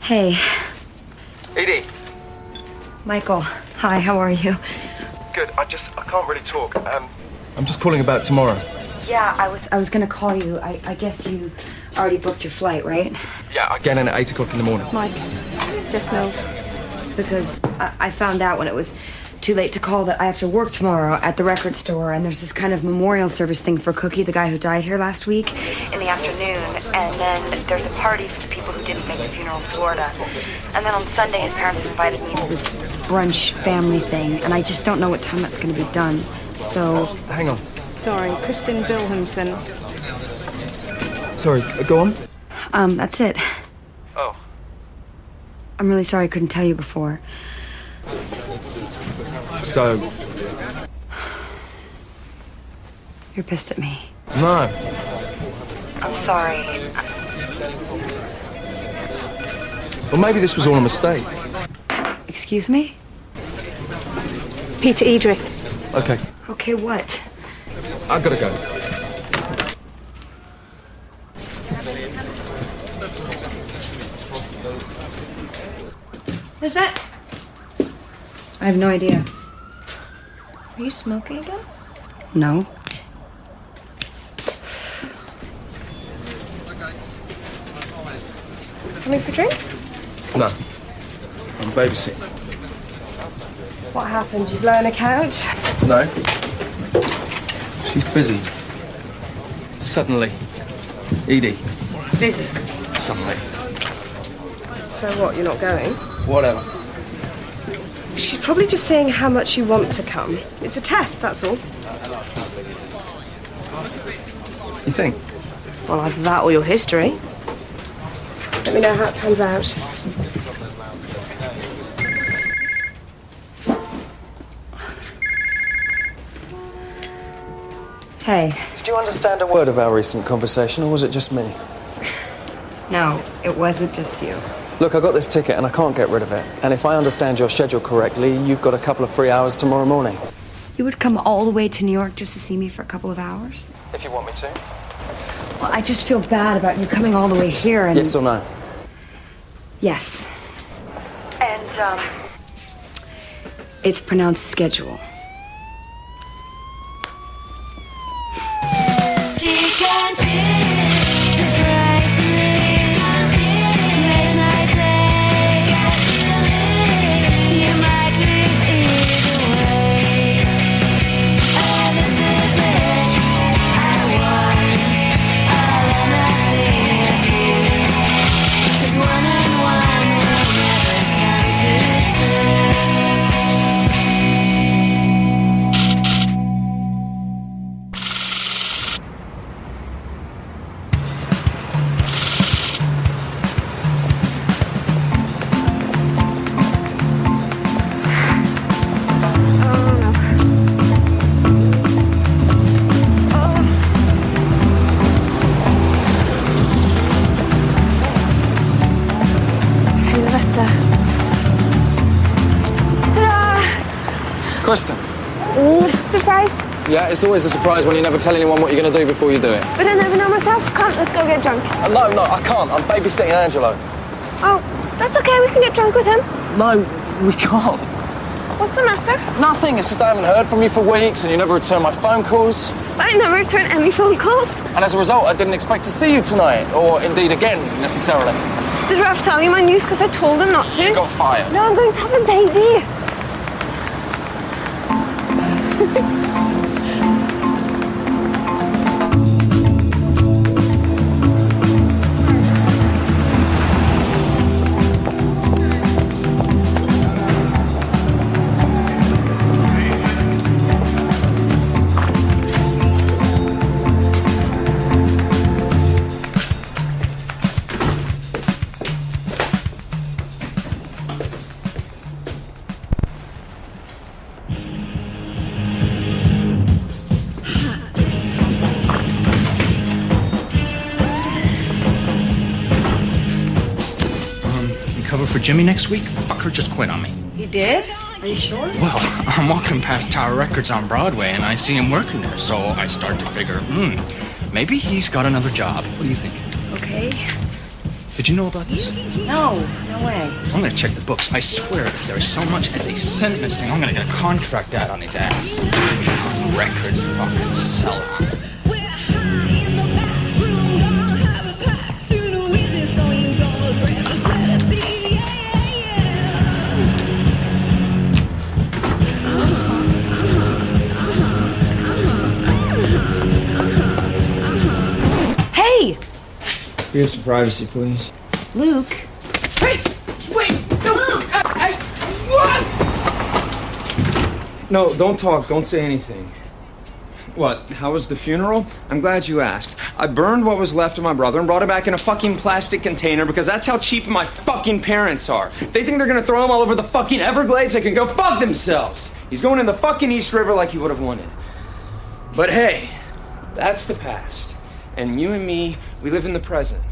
Hey. Edie. Michael. Hi, how are you? Good. I can't really talk. I'm just calling about tomorrow. Yeah, I was gonna call you. I guess you already booked your flight, right? Yeah, I get in at 8 o'clock in the morning. Mike, Jeff Mills. Because I found out when it was too late to call that I have to work tomorrow at the record store, and there's this kind of memorial service thing for Cookie, the guy who died here last week, in the afternoon. And then there's a party for the people who didn't make the funeral in Florida. And then on Sunday, his parents have invited me to this brunch family thing, and I just don't know what time that's going to be done. So... Hang on. Sorry, Kristen Wilhelmsen. Sorry, go on. That's it. Oh. I'm really sorry I couldn't tell you before. So... You're pissed at me. No. I'm sorry. Well, maybe this was all a mistake. Excuse me? Peter Edrie. Okay. Okay, what? I've gotta go. What's that? I have no idea. Are you smoking again? No. Coming for a drink? No. I'm babysitting. What happened? You blow an account? No. She's busy. Suddenly. Edie. Busy. Suddenly. So what, you're not going? Whatever. She's probably just saying how much you want to come. It's a test, that's all. You think? Well, either that or your history. Let me know how it pans out. Hey. Did you understand a word of our recent conversation, or was it just me? No, it wasn't just you. Look, I got this ticket and I can't get rid of it. And if I understand your schedule correctly, you've got a couple of free hours tomorrow morning. You would come all the way to New York just to see me for a couple of hours? If you want me to. Well, I just feel bad about you coming all the way here and... Yes or no? Yes. And, it's pronounced schedule. Kristen. Surprise. Yeah, it's always a surprise when you never tell anyone what you're going to do before you do it. But I never know myself. Come, let's go get drunk. No, I can't. I'm babysitting Angelo. Oh, that's okay. We can get drunk with him. No, we can't. What's the matter? Nothing. It's just I haven't heard from you for weeks and you never return my phone calls. I never return any phone calls. And as a result, I didn't expect to see you tonight, or indeed again, necessarily. Did Ralph tell you my news because I told him not to? You got fired. No, I'm going to have a baby. Cover for Jimmy next week? Fucker just quit on me. He did? Are you sure? Well, I'm walking past Tower Records on Broadway and I see him working there, so I start to figure, maybe he's got another job. What do you think? Okay. Did you know about this? No way. I'm gonna check the books. I swear, if there's so much as a cent missing, I'm gonna get a contract out on his ass. Records fucking seller. Hey! We have some privacy, please. Luke. Hey! Wait! No! Luke! What? No, don't talk. Don't say anything. What? How was the funeral? I'm glad you asked. I burned what was left of my brother and brought it back in a fucking plastic container because that's how cheap my fucking parents are. They think they're gonna throw him all over the fucking Everglades. They can go fuck themselves. He's going in the fucking East River like he would have wanted. But hey, that's the past. And you and me, we live in the present.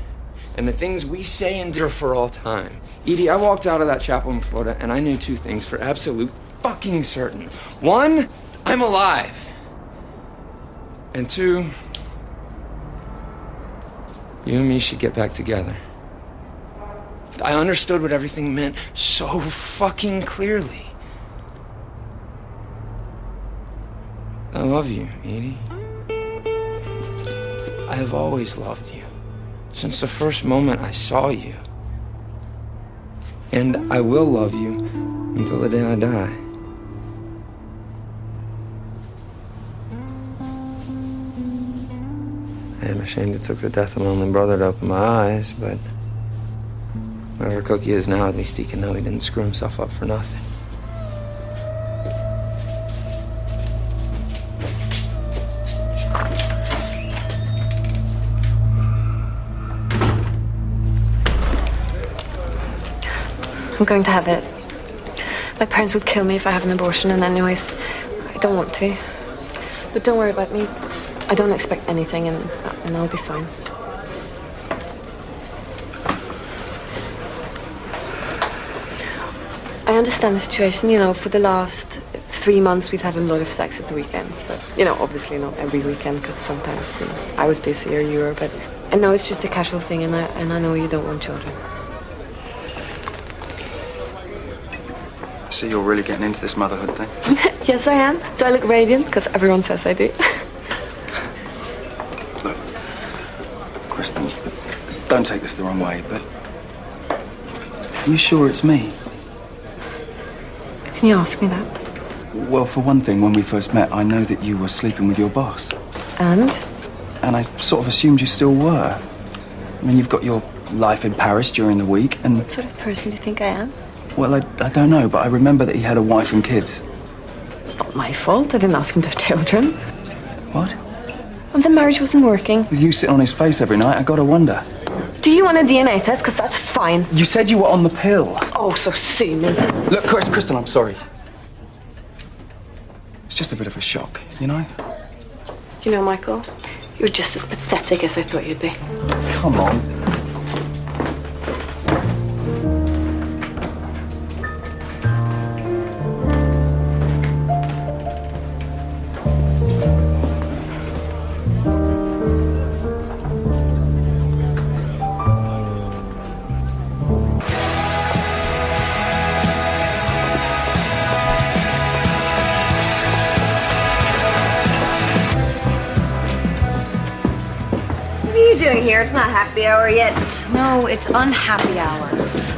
And the things we say endure for all time. Edie, I walked out of that chapel in Florida and I knew two things for absolute fucking certain. One, I'm alive. And two, you and me should get back together. I understood what everything meant so fucking clearly. I love you, Edie. I have always loved you. Since the first moment I saw you. And I will love you until the day I die. I am ashamed it took the death of my only brother to open my eyes, but wherever Cookie is now, at least he can know he didn't screw himself up for nothing. I'm going to have it. My parents would kill me if I have an abortion, and anyways, I don't want to. But don't worry about me. I don't expect anything, and I'll be fine. I understand the situation, you know, for the last 3 months we've had a lot of sex at the weekends, but, you know, obviously not every weekend, because sometimes, you know, I was busy or you were, but I know it's just a casual thing, and I know you don't want children. So you're really getting into this motherhood thing? Yes, I am. Do I look radiant? Because everyone says I do. Look, Kristen, don't take this the wrong way, but are you sure it's me? Can you ask me that? Well, for one thing, when we first met, I know that you were sleeping with your boss. And? And I sort of assumed you still were. I mean, you've got your life in Paris during the week, and... What sort of person do you think I am? Well, I don't know, but I remember that he had a wife and kids. It's not my fault. I didn't ask him to have children. What? And the marriage wasn't working. With you sitting on his face every night, I gotta wonder. Do you want a DNA test? Because that's fine. You said you were on the pill. Oh, so sue me. Look, Kristen, I'm sorry. It's just a bit of a shock, you know? You know, Michael, you're just as pathetic as I thought you'd be. Come on. What are you doing here? It's not happy hour yet. No, it's unhappy hour.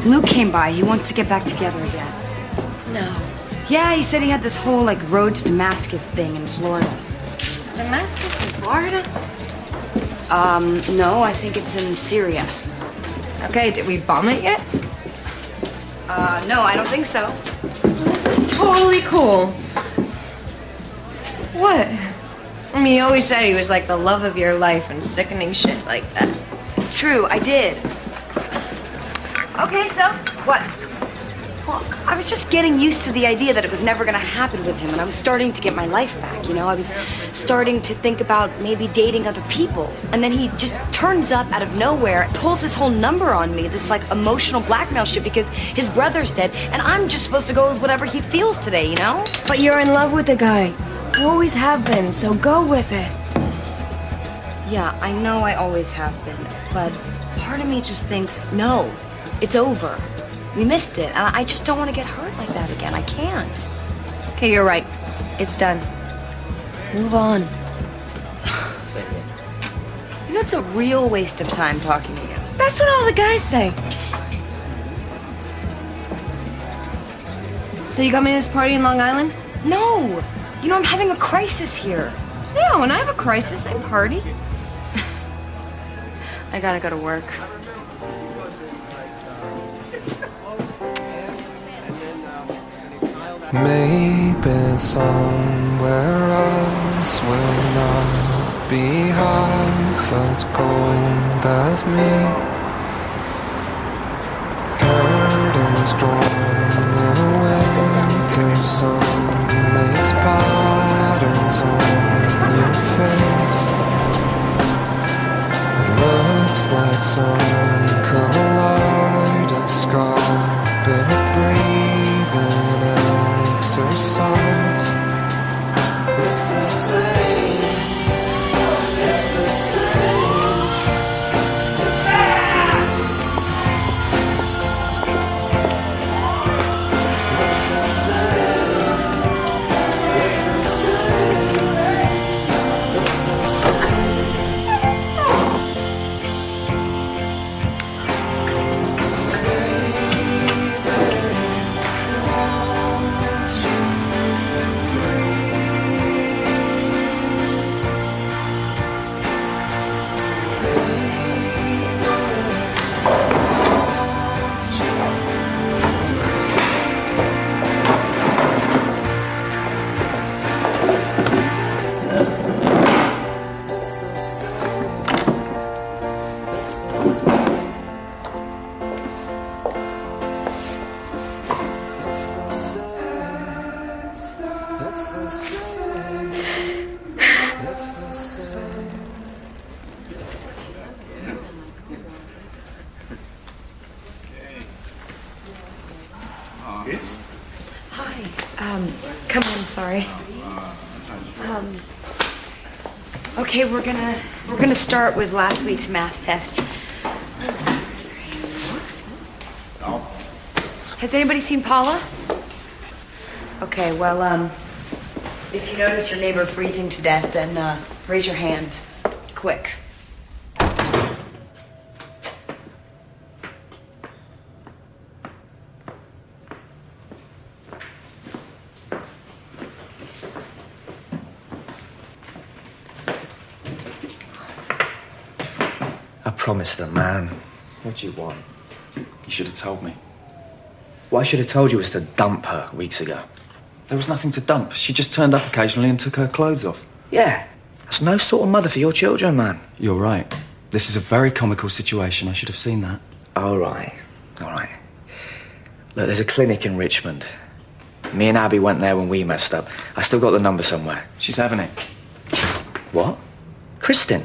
Luke came by. He wants to get back together again. No. Yeah, he said he had this whole, like, road to Damascus thing in Florida. Is Damascus in Florida? No, I think it's in Syria. Okay, did we bomb it yet? No, I don't think so. Totally cool. What? I mean, you always said he was like the love of your life and sickening shit like that. It's true, I did. Okay, so what? Well, I was just getting used to the idea that it was never going to happen with him, and I was starting to get my life back, you know? I was starting to think about maybe dating other people. And then he just turns up out of nowhere, pulls his whole number on me, this, like, emotional blackmail shit because his brother's dead, and I'm just supposed to go with whatever he feels today, you know? But you're in love with the guy. You always have been, so go with it. Yeah, I know I always have been, but part of me just thinks, no, it's over. We missed it, and I just don't want to get hurt like that again. I can't. Okay, you're right. It's done. Move on. Same here. You know, it's a real waste of time talking to you. That's what all the guys say. So you got me to this party in Long Island? No! You know, I'm having a crisis here. Yeah, when I have a crisis, I party. I gotta go to work. Maybe somewhere else will not be half as cold as me. Curtains drawn, the winter sun makes patterns on your face. It looks like some kaleidoscopic breathing exercise. It's the same. It's the same. It's the same. It's the same. It's the same. It's the same. Hi. Come in, sorry. Okay, we're gonna start with last week's math test. Has anybody seen Paula? Okay, well, if you notice your neighbor freezing to death, then raise your hand. Quick. I promised her, man. What do you want? You should have told me. What I should have told you was to dump her weeks ago. There was nothing to dump. She just turned up occasionally and took her clothes off. Yeah, that's no sort of mother for your children, man. You're right. This is a very comical situation. I should have seen that. All right. Look, there's a clinic in Richmond. Me and Abby went there when we messed up. I still got the number somewhere. She's having it. What? Kristen?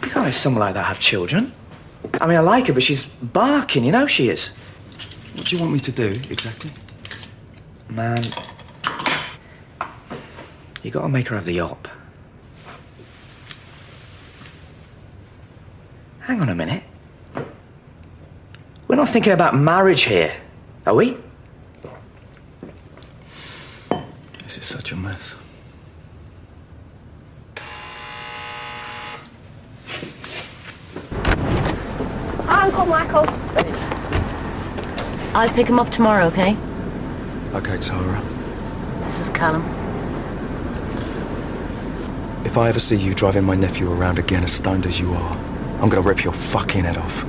You can't let someone like that have children. I mean, I like her, but she's barking, you know she is. What do you want me to do, exactly? Man, you gotta make her have the op. Hang on a minute. We're not thinking about marriage here, are we? This is such a mess. Hi, Uncle Michael. I'll pick him up tomorrow, okay? Okay, Tara. This is Callum. If I ever see you driving my nephew around again as stoned as you are, I'm gonna rip your fucking head off.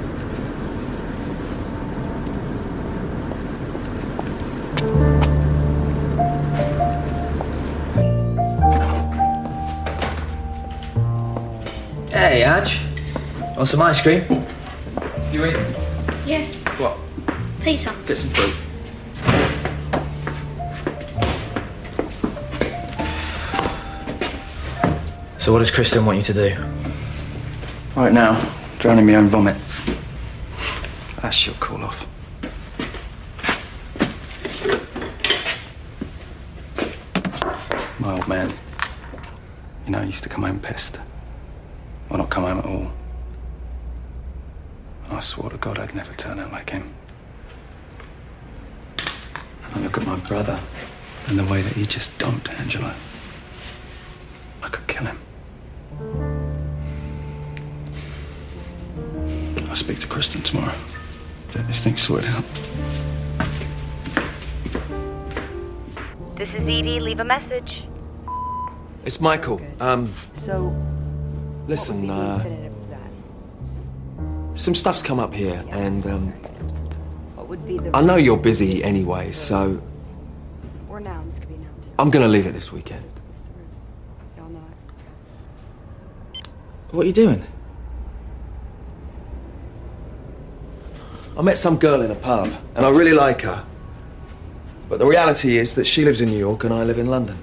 Hey, Adge. Want some ice cream? You eat? Yeah. What? Pizza. Get some fruit. So what does Kristen want you to do? Right now, drown in my own vomit. That she'll cool off. My old man, you know, used to come home pissed. Or not come home at all. I swore to God I'd never turn out like him. And I look at my brother and the way that he just dumped Angela. I could kill him. I'll speak to Kristen tomorrow. Get this thing sorted out. This is Edie. Leave a message. It's Michael. So, Listen, some stuff's come up here, and what would be the... I know you're busy anyway, so Or nouns could be noun too. I'm gonna leave it this weekend. Y'all know it. What are you doing? I met some girl in a pub, and I really like her. But the reality is that she lives in New York and I live in London.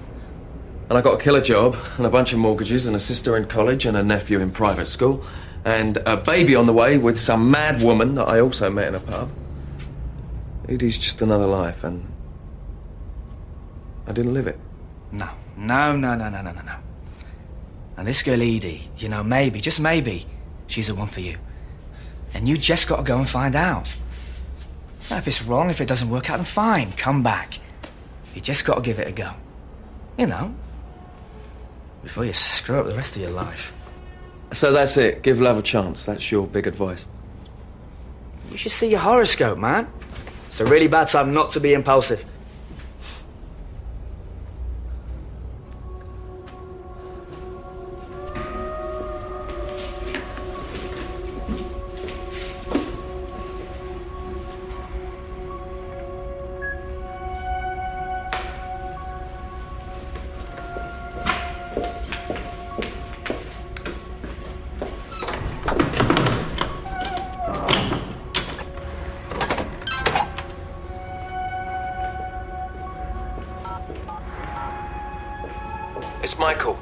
And I got a killer job, and a bunch of mortgages, and a sister in college, and a nephew in private school, and a baby on the way with some mad woman that I also met in a pub. Edie's just another life, and I didn't live it. No. Now this girl Edie, you know, maybe, just maybe, she's the one for you. And you just gotta go and find out. Now, if it's wrong, if it doesn't work out, then fine, come back. You just gotta give it a go. You know, before you screw up the rest of your life. So that's it. Give love a chance. That's your big advice. You should see your horoscope, man. It's a really bad time not to be impulsive. It's Michael.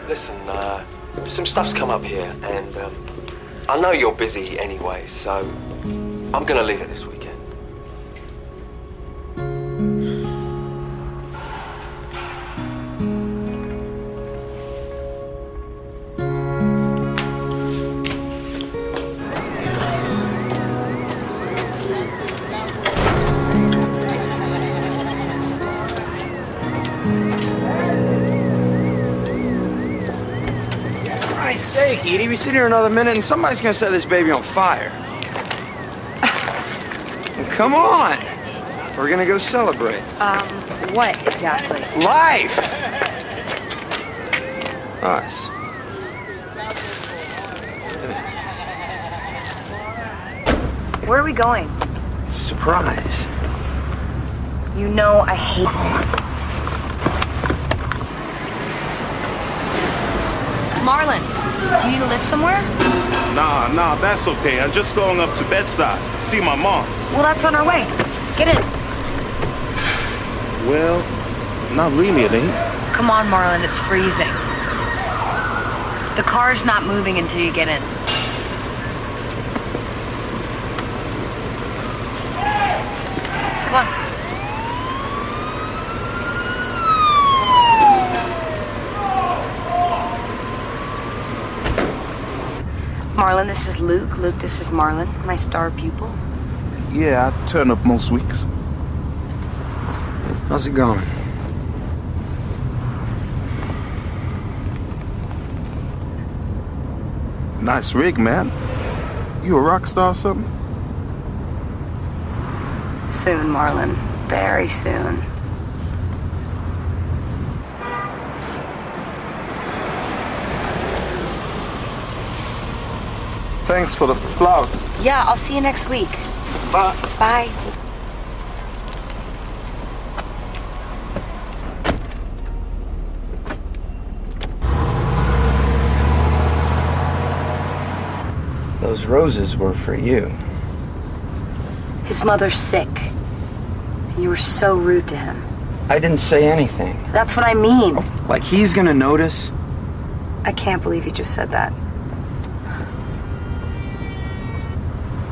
Listen, some stuff's come up here, and I know you're busy anyway, so I'm gonna leave it this weekend. Edie, we sit here another minute and somebody's gonna set this baby on fire. Come on. We're gonna go celebrate. What exactly? Life! Us. Where are we going? It's a surprise. You know I hate... Marlon, do you need to live somewhere? Nah, that's okay. I'm just going up to Bed-Stuy to see my mom. Well, that's on our way. Get in. Well, not really, it ain't. Come on, Marlon, it's freezing. The car's not moving until you get in. Come on. Marlon, this is Luke. Luke, this is Marlon, my star pupil. Yeah, I turn up most weeks. How's it going? Nice rig, man. You a rock star or something? Soon, Marlon. Very soon. Thanks for the flowers. Yeah, I'll see you next week. Bye. Bye. Those roses were for you. His mother's sick. You were so rude to him. I didn't say anything. That's what I mean. Like he's gonna notice? I can't believe you just said that.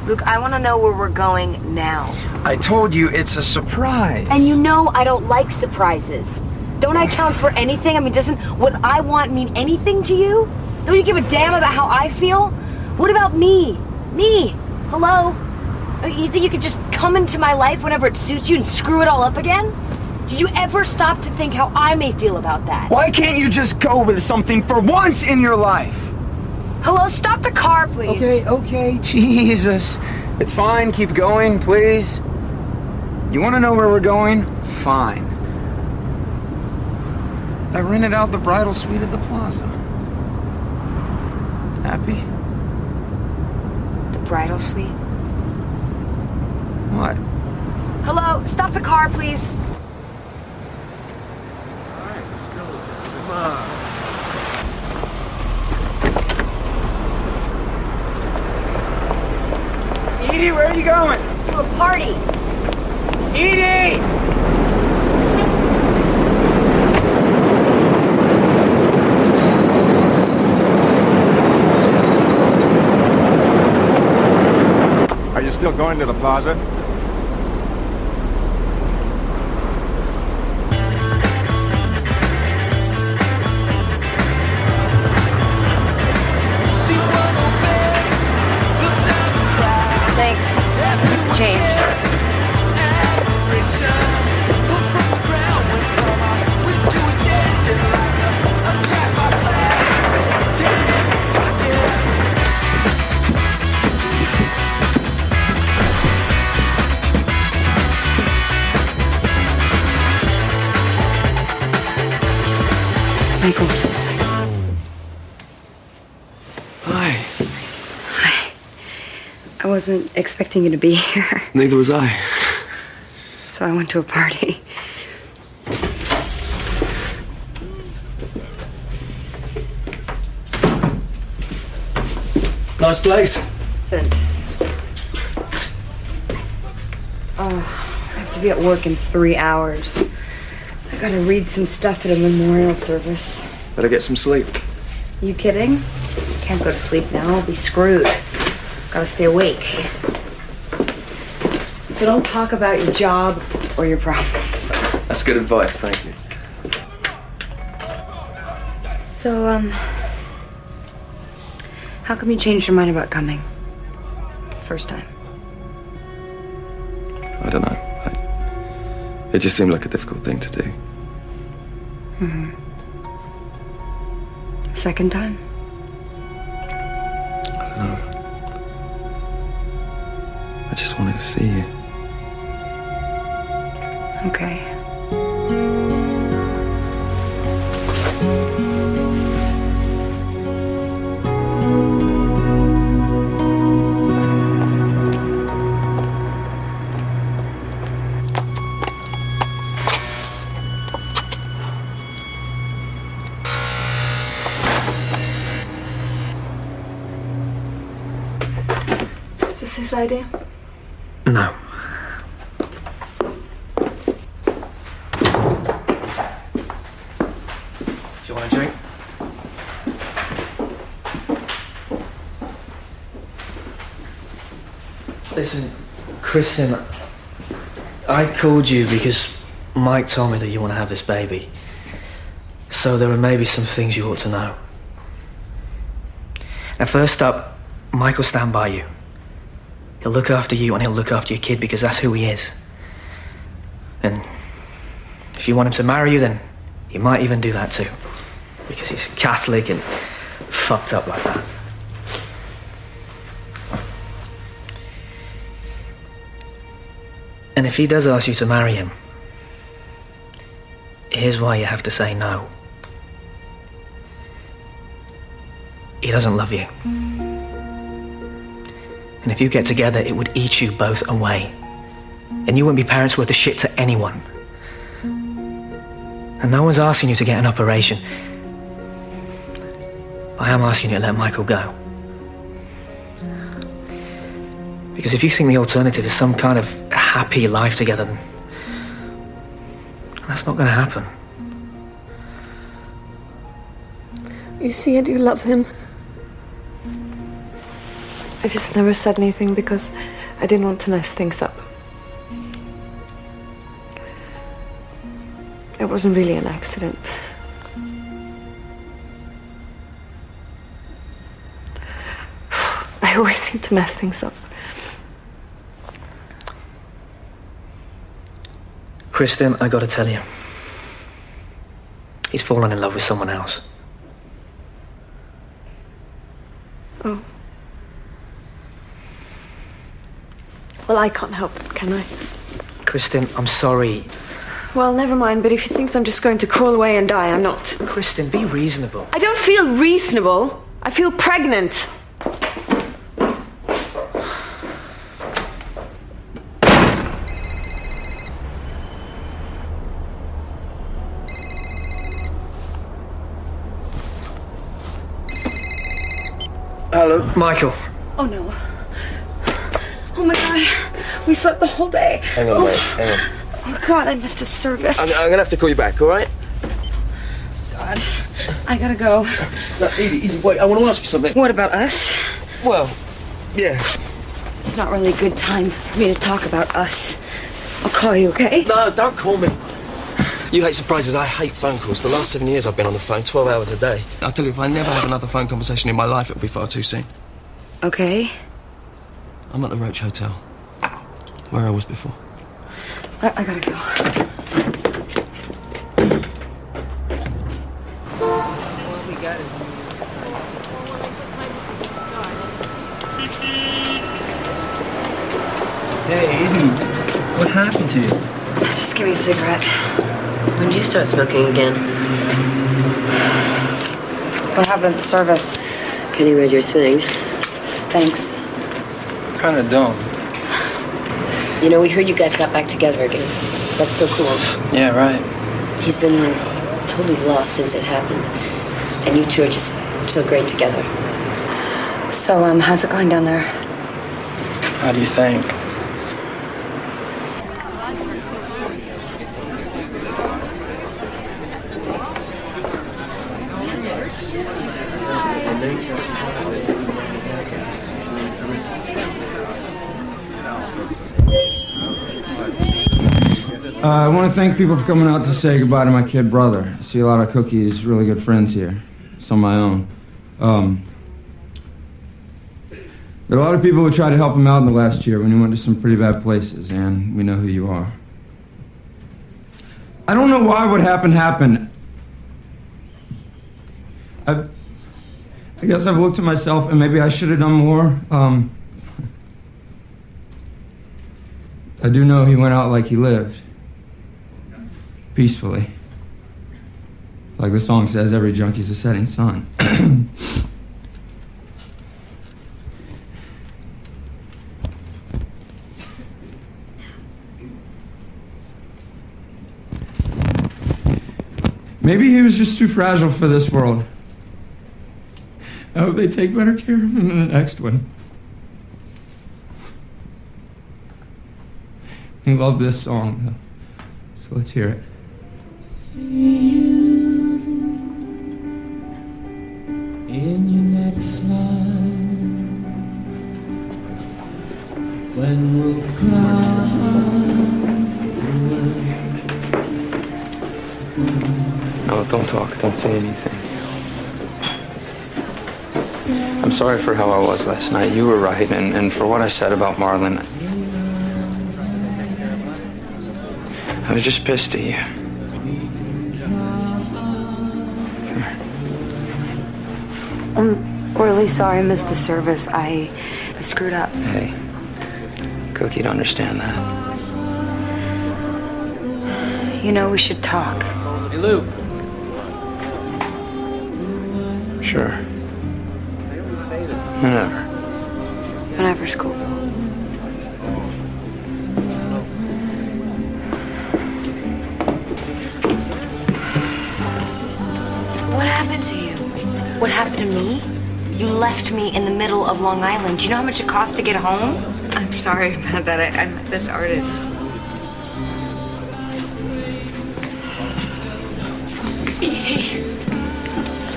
Luke, I want to know where we're going now. I told you it's a surprise. And you know I don't like surprises. Don't I count for anything? I mean, doesn't what I want mean anything to you? Don't you give a damn about how I feel? What about me? Me? Hello? You think you could just come into my life whenever it suits you and screw it all up again? Did you ever stop to think how I may feel about that? Why can't you just go with something for once in your life? Hello, stop the car, please. Okay, Jesus. It's fine, keep going, please. You want to know where we're going? Fine. I rented out the bridal suite at the plaza. Happy? The bridal suite? What? Hello, stop the car, please. Edie, where are you going? To a party. Edie! Are you still going to the plaza? Thanks. Change. Michael. Hi. Hi. I wasn't expecting you to be here. Neither was I. So I went to a party. Nice place. Oh, I have to be at work in 3 hours. I gotta read some stuff at a memorial service. Better get some sleep. You kidding? Can't go to sleep now. I'll be screwed. Gotta stay awake. So don't talk about your job or your problems. That's good advice, thank you. So, how come you changed your mind about coming? First time. I don't know. It just seemed like a difficult thing to do. Mm-hmm. Second time? I don't know. I just wanted to see you. Okay. Is this his idea? No. Do you want a drink? Listen, Kristen, I called you because Mike told me that you want to have this baby. So there are maybe some things you ought to know. Now, first up, Mike will stand by you. He'll look after you and he'll look after your kid because that's who he is. And if you want him to marry you, then he might even do that too. Because he's Catholic and fucked up like that. And if he does ask you to marry him, here's why you have to say no. He doesn't love you. And if you get together, it would eat you both away. And you wouldn't be parents worth a shit to anyone. And no one's asking you to get an operation. I am asking you to let Michael go. Because if you think the alternative is some kind of happy life together, then that's not going to happen. You see, I do love him. I just never said anything because I didn't want to mess things up. It wasn't really an accident. I always seem to mess things up. Kristen, I gotta tell you. He's fallen in love with someone else. Oh. Well, I can't help it, can I? Kristen, I'm sorry. Well, never mind, but if he thinks I'm just going to crawl away and die, I'm not. Kristen, be reasonable. I don't feel reasonable. I feel pregnant. Hello? Michael. Oh, no. Oh, my God. We slept the whole day. Hang on, mate. Hang on. Oh, God, I missed a service. I'm gonna have to call you back, all right? God, I gotta go. No, Edie, wait, I want to ask you something. What about us? Well, yeah. It's not really a good time for me to talk about us. I'll call you, okay? No, don't call me. You hate surprises, I hate phone calls. For the last 7 years I've been on the phone, 12 hours a day. I'll tell you, if I never have another phone conversation in my life, it'll be far too soon. Okay. I'm at the Roach Hotel, where I was before. I gotta go. Hey, Edie. What happened to you? Just give me a cigarette. When did you start smoking again? What happened at the service? Kenny read your thing. Thanks. Kinda dumb. You know, we heard you guys got back together again. That's so cool. Yeah, right. He's been totally lost since it happened. And you two are just so great together. So, how's it going down there? How do you think? I want to thank people for coming out to say goodbye to my kid brother. I see a lot of Cookie's really good friends here. Some of my own. There are a lot of people who tried to help him out in the last year when he went to some pretty bad places, and we know who you are. I don't know why what happened. I guess I've looked at myself and maybe I should have done more. I do know he went out like he lived. Peacefully. Like the song says, every junkie's a setting sun. Maybe he was just too fragile for this world. I hope they take better care of him in the next one. He loved this song, though. So let's hear it. In your next life, when we'll climb. No, don't talk. Don't say anything. I'm sorry for how I was last night. You were right, and for what I said about Marlon. I was just pissed at you. I'm really sorry I missed the service. I screwed up. Hey, Cookie, don't understand that. You know, we should talk. Hey, Luke. Sure. Whenever. Whenever's cool. What happened to you? What happened to me? You left me in the middle of Long Island. Do you know how much it costs to get home? I'm sorry about that. I met this artist. Edie.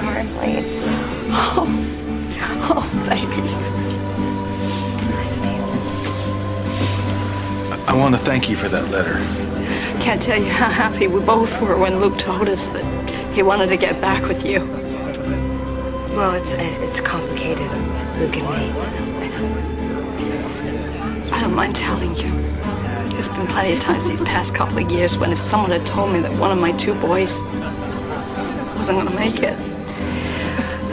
Marlene. Oh, baby. Hi, Steve. I want to thank you for that letter. Can't tell you how happy we both were when Luke told us that he wanted to get back with you. Well, it's complicated, Luke and me. I don't mind telling you. There's been plenty of times these past couple of years when if someone had told me that one of my two boys wasn't gonna make it,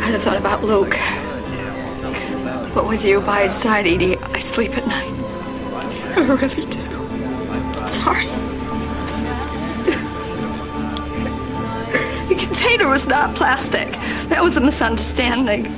I'd have thought about Luke. But with you by his side, Edie, I sleep at night. I really do. Sorry. The container was not plastic. That was a misunderstanding.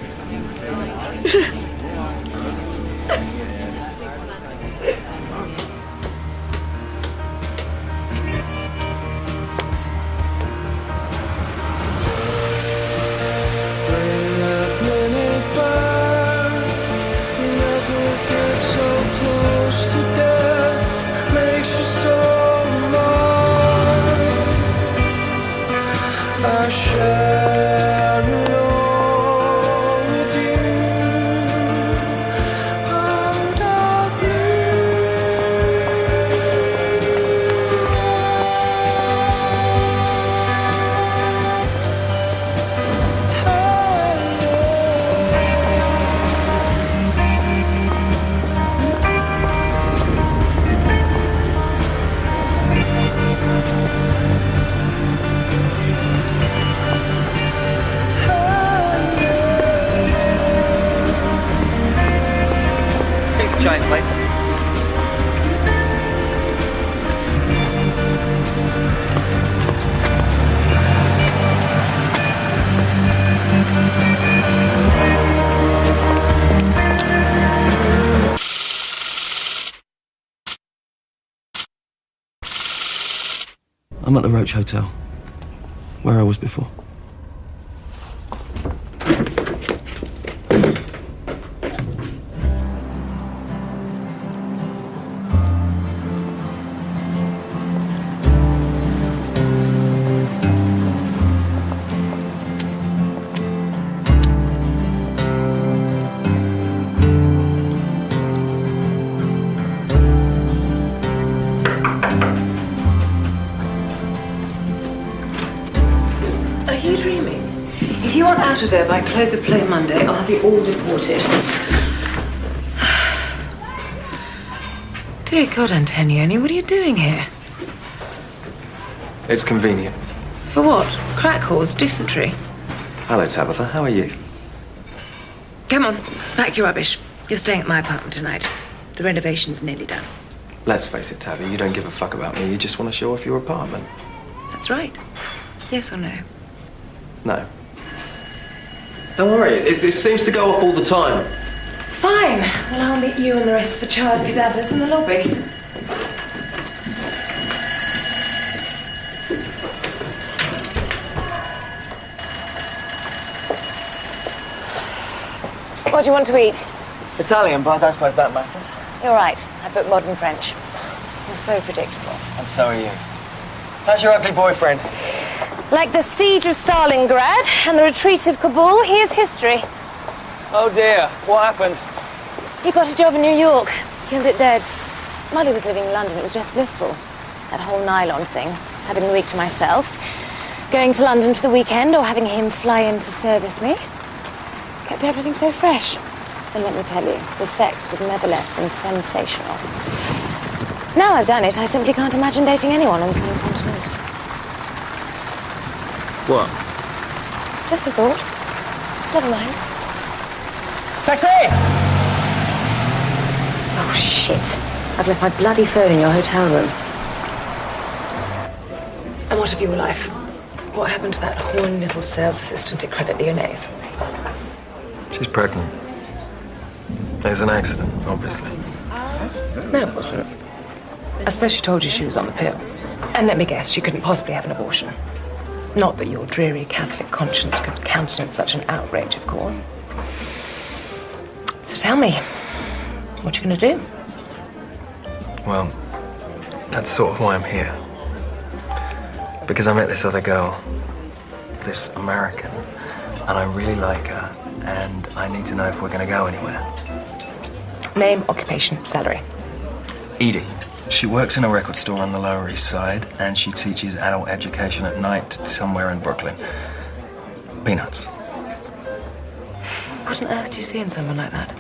I'm at the Roach Hotel, where I was before. Out of there by close of play Monday. I'll have you all deported. Dear God, Antonioni, what are you doing here? It's convenient. For what? Crack whores, dysentery. Hello, Tabitha. How are you? Come on, pack your rubbish. You're staying at my apartment tonight. The renovation's nearly done. Let's face it, Tabby, you don't give a fuck about me. You just want to show off your apartment. That's right. Yes or no? No. Don't worry, it seems to go off all the time. Fine. Well, I'll meet you and the rest of the charred cadavers in the lobby. What do you want to eat? Italian, but I don't suppose that matters. You're right. I booked modern French. You're so predictable. And so are you. How's your ugly boyfriend? Like the siege of Stalingrad and the retreat of Kabul, here's history. Oh dear, what happened? He got a job in New York, killed it dead. While he was living in London, it was just blissful. That whole NY-LON thing, having the week to myself, going to London for the weekend or having him fly in to service me. Kept everything so fresh. And let me tell you, the sex was never less than sensational. Now I've done it, I simply can't imagine dating anyone on the same continent. What? Just a thought. Never mind. Taxi! Oh, shit. I've left my bloody phone in your hotel room. And what of your life? What happened to that horny little sales assistant at Credit Lyonnais? She's pregnant. There's an accident, obviously. No, it wasn't. I suppose she told you she was on the pill. And let me guess, she couldn't possibly have an abortion. Not that your dreary Catholic conscience could countenance such an outrage, of course. So tell me, what you gonna do? Well, that's sort of why I'm here. Because I met this other girl, this American, and I really like her, and I need to know if we're going to go anywhere. Name, occupation, salary. Edie. She works in a record store on the Lower East Side, and she teaches adult education at night somewhere in Brooklyn. Peanuts. What on earth do you see in someone like that?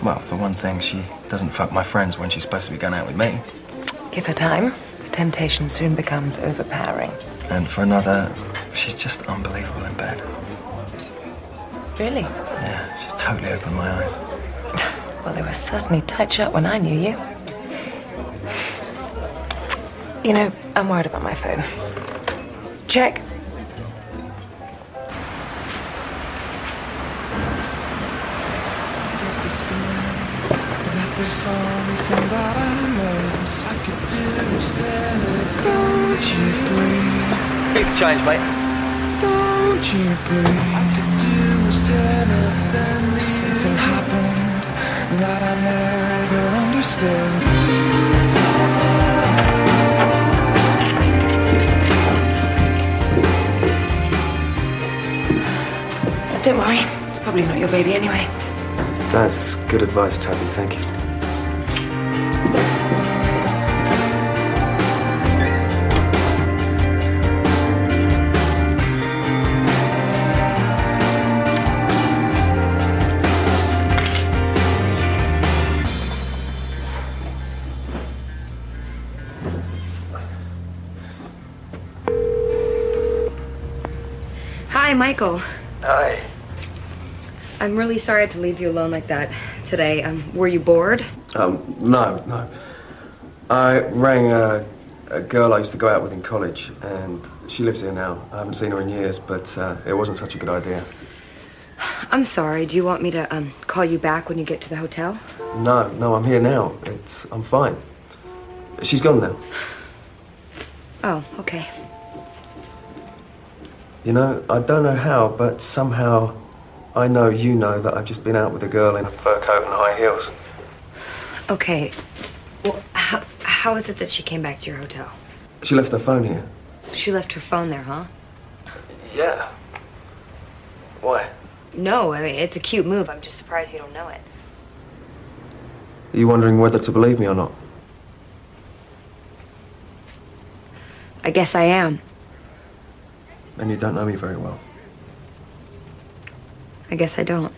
Well, for one thing, she doesn't fuck my friends when she's supposed to be going out with me. Give her time. The temptation soon becomes overpowering. And for another, she's just unbelievable in bed. Really? Yeah, she's totally opened my eyes. Well, they were certainly tight shut when I knew you. You know, I'm worried about my phone. Check. There's something that I miss. I could do instead of don't you breathe. Big change, mate. Don't you breathe. I could do instead of then. Something happened that I never understood. Don't worry. It's probably not your baby anyway. That's good advice, Tabby. Thank you. Hi, Michael. Hi. I'm really sorry to leave you alone like that today. Were you bored? No. I rang a girl I used to go out with in college, and she lives here now. I haven't seen her in years, but it wasn't such a good idea. I'm sorry. Do you want me to call you back when you get to the hotel? No, I'm here now. I'm fine. She's gone now. Oh, okay. You know, I don't know how, but somehow I know you know that I've just been out with a girl in a fur coat and high heels. Okay. Well, how is it that she came back to your hotel? She left her phone here. She left her phone there, huh? Yeah. Why? No, I mean, it's a cute move. I'm just surprised you don't know it. Are you wondering whether to believe me or not? I guess I am. Then you don't know me very well. I guess I don't.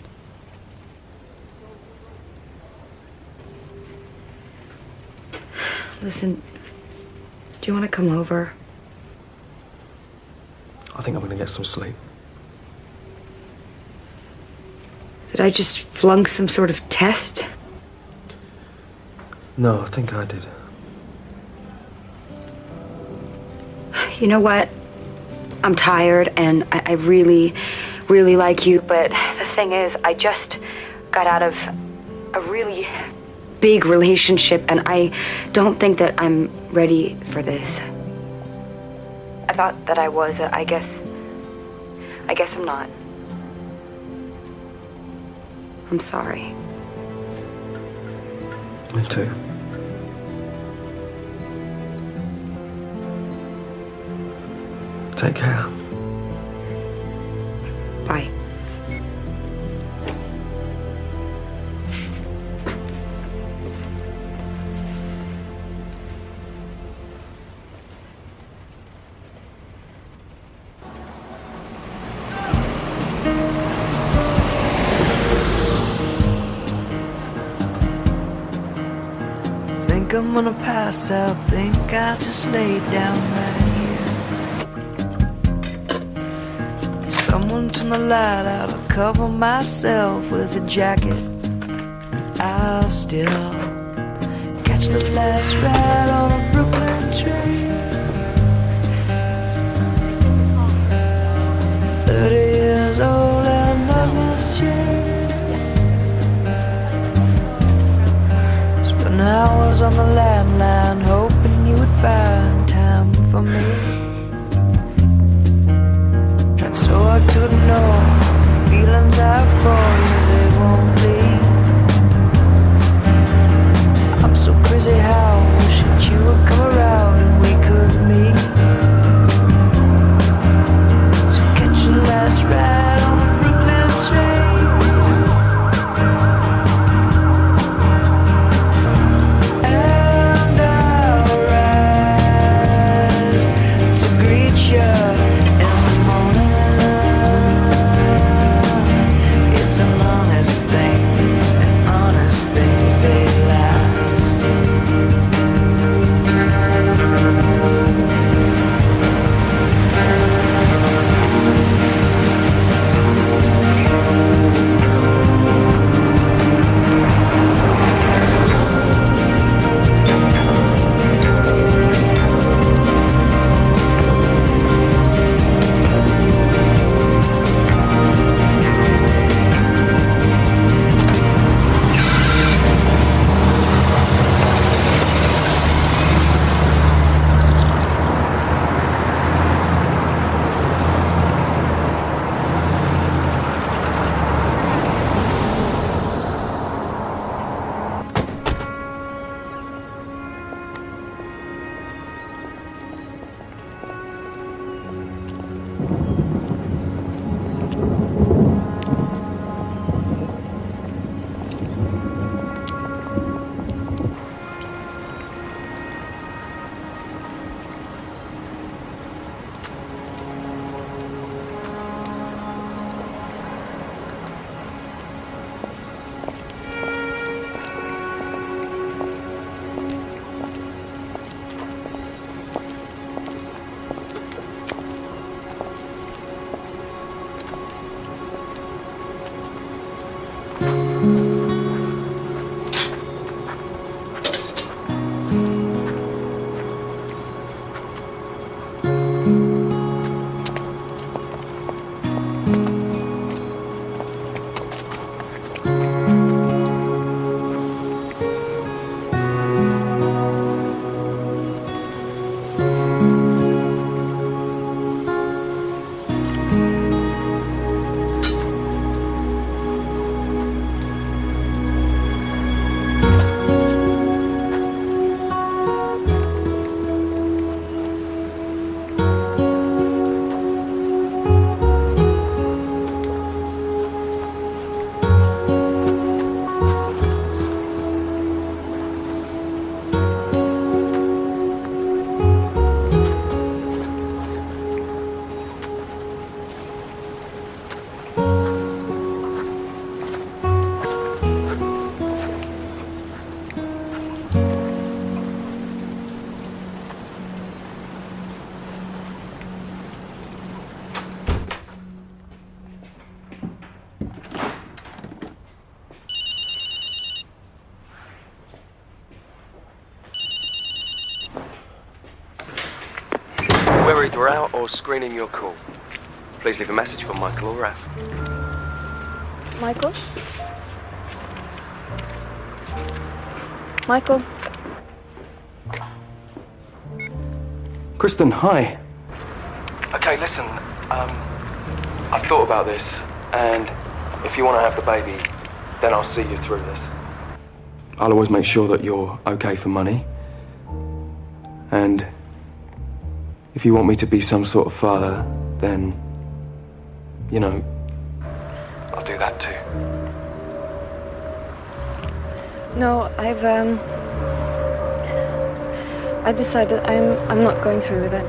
Listen, do you want to come over? I think I'm going to get some sleep. Did I just flunk some sort of test? No, I think I did. You know what? I'm tired and I really, really like you, but the thing is, I just got out of a really big relationship and I don't think that I'm ready for this. I thought that I was. I guess I'm not. I'm sorry. Me too. Take care. Bye. Think I'm gonna pass out, think I'll just lay down right here. Someone turn the light out, I'll cover myself with a jacket. I'll still catch the last ride on a Brooklyn train. 30 years old and nothing's changed. Spent hours on the landline hoping you would find time for me. Tried so hard to ignore the feelings I have for you, they won't leave. I'm so crazy how I wish that you would come around and we could meet. So catch your last ride. We're either out or screening your call. Please leave a message for Michael or Raf. Michael? Michael? Kristen, hi. Okay, listen, I've thought about this, and if you want to have the baby, then I'll see you through this. I'll always make sure that you're okay for money. And if you want me to be some sort of father, then, you know, I'll do that too. No, I've decided I'm not going through with it.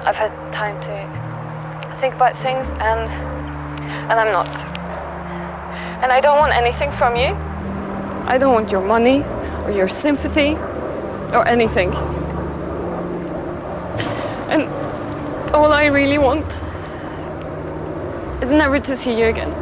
I've had time to think about things, and I'm not. And I don't want anything from you. I don't want your money or your sympathy or anything. And all I really want is never to see you again.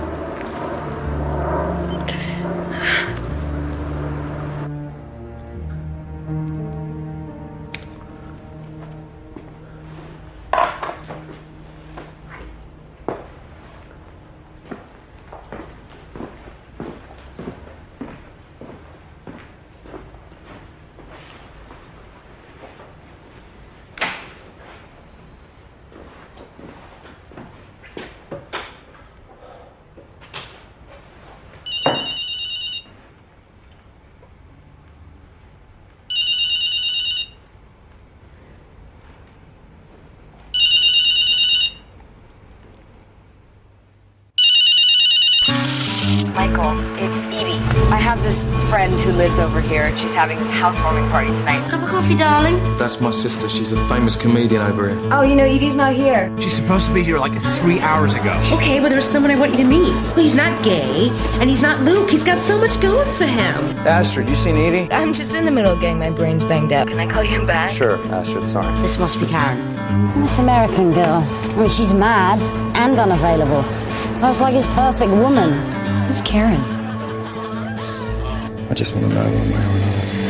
Michael, it's Edie. I have this friend who lives over here, and she's having this housewarming party tonight. Cup of coffee, darling? That's my sister. She's a famous comedian over here. Oh, you know, Edie's not here. She's supposed to be here like 3 hours ago. Okay, but there's someone I want you to meet. Well, he's not gay, and he's not Luke. He's got so much going for him. Astrid, you seen Edie? I'm just in the middle of getting my brains banged out. Can I call you back? Sure, Astrid, sorry. This must be Karen. This American girl. I mean, she's mad and unavailable. So it's like his perfect woman. Who's Karen? I just want to know one way or another.